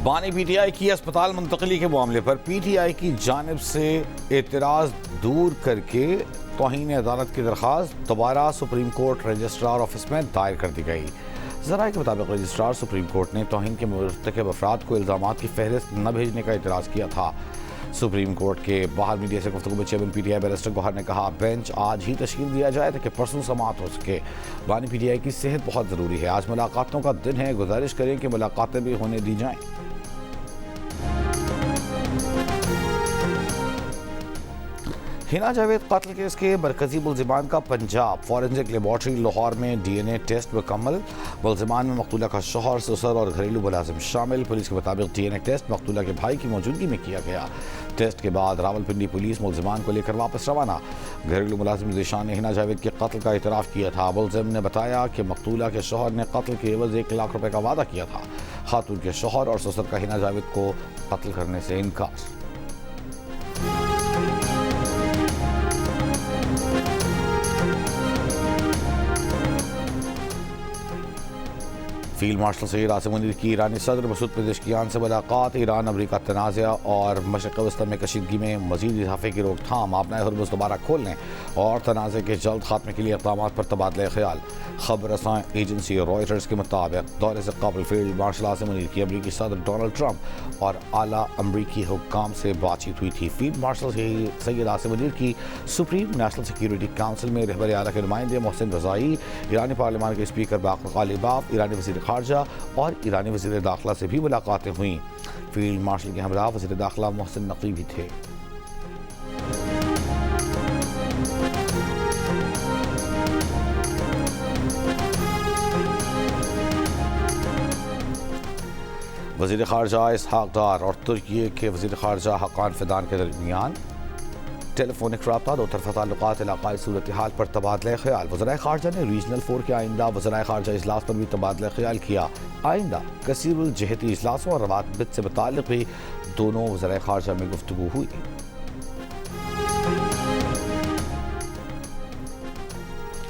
بانی پی ٹی آئی کی اسپتال منتقلی کے معاملے پر پی ٹی آئی کی جانب سے اعتراض دور کر کے توہین عدالت کی درخواست دوبارہ سپریم کورٹ رجسٹرار آفس میں دائر کر دی گئی۔ ذرائع کے مطابق رجسٹرار سپریم کورٹ نے توہین کے مرتکب افراد کو الزامات کی فہرست نہ بھیجنے کا اعتراض کیا تھا۔ سپریم کورٹ کے باہر میڈیا سے گفتگو میں chairman P T I barrister Gohar نے کہا بینچ آج ہی تشکیل دیا جائے تاکہ پرسوں سماعت ہو سکے۔ بانی پی ٹی آئی کی صحت بہت ضروری ہے، آج ملاقاتوں کا دن ہے، گزارش کریں کہ ملاقاتیں بھی ہونے دی جائیں۔ ہنا جاوید قتل کیس کے مرکزی ملزمان کا پنجاب فورنزک لیبارٹری لاہور میں ڈی این اے ٹیسٹ مکمل۔ ملزمان میں مقتولہ کا شوہر، سسر اور گھریلو ملازم شامل۔ پولیس کے مطابق ڈی این اے ٹیسٹ مقتولہ کے بھائی کی موجودگی میں کیا گیا۔ ٹیسٹ کے بعد راولپنڈی پولیس ملزمان کو لے کر واپس روانہ۔ گھریلو ملازم ذیشان نے ہنا جاوید کے قتل کا اعتراف کیا تھا۔ ملزم نے بتایا کہ مقتولہ کے شوہر نے قتل کے عوض 1 لاکھ روپے کا وعدہ کیا تھا۔ خاتون کے شوہر اور سسر کا ہنا جاوید کو قتل کرنے سے انکار۔ فیلڈ مارشل سید عاصم منیر کی ایرانی صدر مسعود پزشکیان سے ملاقات۔ ایران امریکہ تنازع اور مشرق وسطی میں کشیدگی میں مزید اضافے کی روک تھام، آبنائے ہرمز دوبارہ کھولنے اور تنازع کے جلد خاتمے کے لیے اقدامات پر تبادلہ خیال۔ خبر رساں ایجنسی رائٹرز کے مطابق دورے سے قبل فیلڈ مارشل عاصم منیر کی امریکی صدر ڈونلڈ ٹرمپ اور اعلیٰ امریکی حکام سے بات چیت ہوئی تھی۔ فیلڈ مارشل سید عاصم منیر کی سپریم نیشنل سیکیورٹی کونسل میں رہبر اعلیٰ کے نمائندے محسن رضائی، ایرانی پارلیمان کے اسپیکر باقر غالباف، ایرانی وزیر خارجہ اور ایرانی وزیر داخلہ سے بھی ملاقاتیں ہوئیں۔ فیلڈ مارشل کے ہمراہ وزیر داخلہ محسن نقوی بھی تھے۔ وزیر خارجہ اسحاق ڈار اور ترکی کے وزیر خارجہ حقان فیدان کے درمیان ٹیلی فونک رابطہ، دو طرفہ تعلقات، علاقائی صورتحال پر تبادلہ خیال۔ وزرائے خارجہ نے ریجنل 4 کے آئندہ وزرائے خارجہ اجلاس پر بھی تبادلہ خیال کیا۔ آئندہ کثیر الجہتی اجلاسوں اور روابط سے متعلق بھی دونوں وزرائے خارجہ میں گفتگو ہوئی۔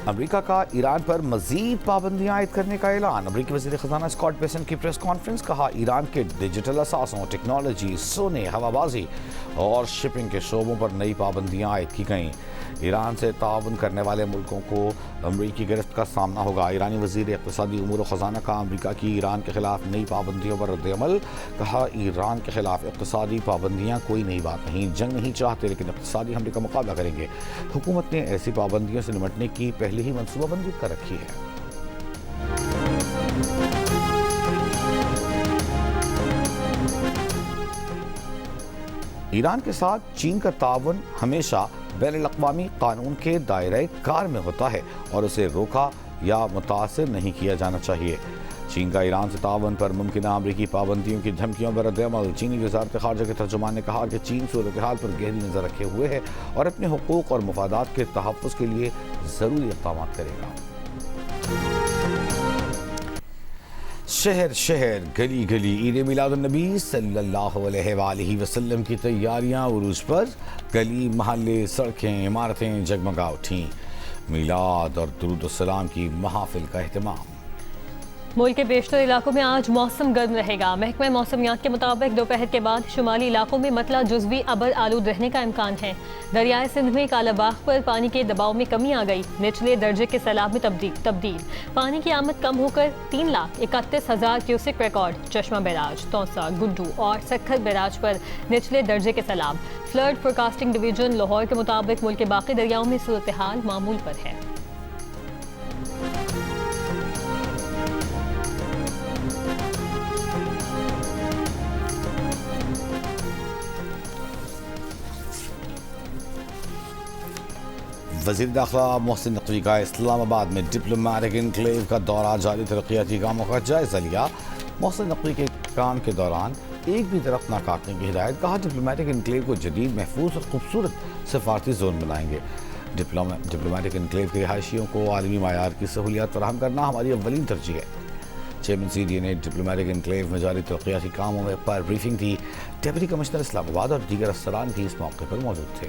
امریکہ کا ایران پر مزید پابندیاں عائد کرنے کا اعلان۔ امریکی وزیر خزانہ اسکاٹ بیسنٹ کی پریس کانفرنس، کہا ایران کے ڈیجیٹل اثاثوں، ٹیکنالوجی، سونے، ہوا بازی اور شپنگ کے شعبوں پر نئی پابندیاں عائد کی گئیں۔ ایران سے تعاون کرنے والے ملکوں کو امریکی گرفت کا سامنا ہوگا۔ ایرانی وزیر اقتصادی امور و خزانہ کا امریکہ کی ایران کے خلاف نئی پابندیوں پر رد عمل، کہا ایران کے خلاف اقتصادی پابندیاں کوئی نئی بات نہیں، جنگ نہیں چاہتے لیکن اقتصادی حملے کا مقابلہ کریں گے۔ حکومت نے ایسی پابندیوں سے نمٹنے کی پہلے ہی منصوبہ بندی کر رکھی ہے۔ ایران کے ساتھ چین کا تعاون ہمیشہ بین الاقوامی قانون کے دائرۂ کار میں ہوتا ہے اور اسے روکا یا متاثر نہیں کیا جانا چاہیے۔ چین کا ایران سے تعاون پر ممکنہ امریکی پابندیوں کی دھمکیوں پر رد عمل۔ چینی وزارت خارجہ کے ترجمان نے کہا کہ چین صورتحال پر گہری نظر رکھے ہوئے ہے اور اپنے حقوق اور مفادات کے تحفظ کے لیے ضروری اقدامات کرے گا۔ شہر شہر، گلی گلی عید میلاد النبی صلی اللہ علیہ وآلہ وسلم کی تیاریاں عروج پر۔ گلی محلے، سڑکیں، عمارتیں جگمگا اٹھیں۔ میلاد اور درود السلام کی محافل کا اہتمام۔ ملک کے بیشتر علاقوں میں آج موسم گرم رہے گا۔ محکمہ موسمیات کے مطابق دوپہر کے بعد شمالی علاقوں میں مطلع جزوی ابر آلود رہنے کا امکان ہے۔ دریائے سندھ میں کالا باغ پر پانی کے دباؤ میں کمی آ گئی، نچلے درجے کے سیلاب میں تبدیل۔ پانی کی آمد کم ہو کر 3,31,000 کیوسک ریکارڈ۔ چشمہ بیراج، توسا، گڈو اور سکھر بیراج پر نچلے درجے کے سیلاب۔ فلڈ فورکاسٹنگ ڈویژن لاہور کے مطابق ملک کے باقی دریاؤں میں صورتحال معمول پر ہے۔ وزیر داخلہ محسن نقوی کا اسلام آباد میں ڈپلومیٹک انکلیو کا دورہ جاری، ترقیاتی کاموں کا جائزہ لیا۔ محسن نقوی کے کام کے دوران ایک بھی درخت نہ کاٹنے کی ہدایت، کہا ڈپلومیٹک انکلیو کو جدید، محفوظ اور خوبصورت سفارتی زون بنائیں گے۔ ڈپلومیٹک انکلیو کے رہائشیوں کو عالمی معیار کی سہولیات فراہم کرنا ہماری اولین ترجیح ہے۔ چیئرمین سی ڈی نے ڈپلومیٹک انکلیو میں جاری ترقیاتی کاموں میں پر بریفنگ دی۔ ڈپٹی کمشنر اسلام آباد اور دیگر افسران بھی اس موقع پر موجود تھے۔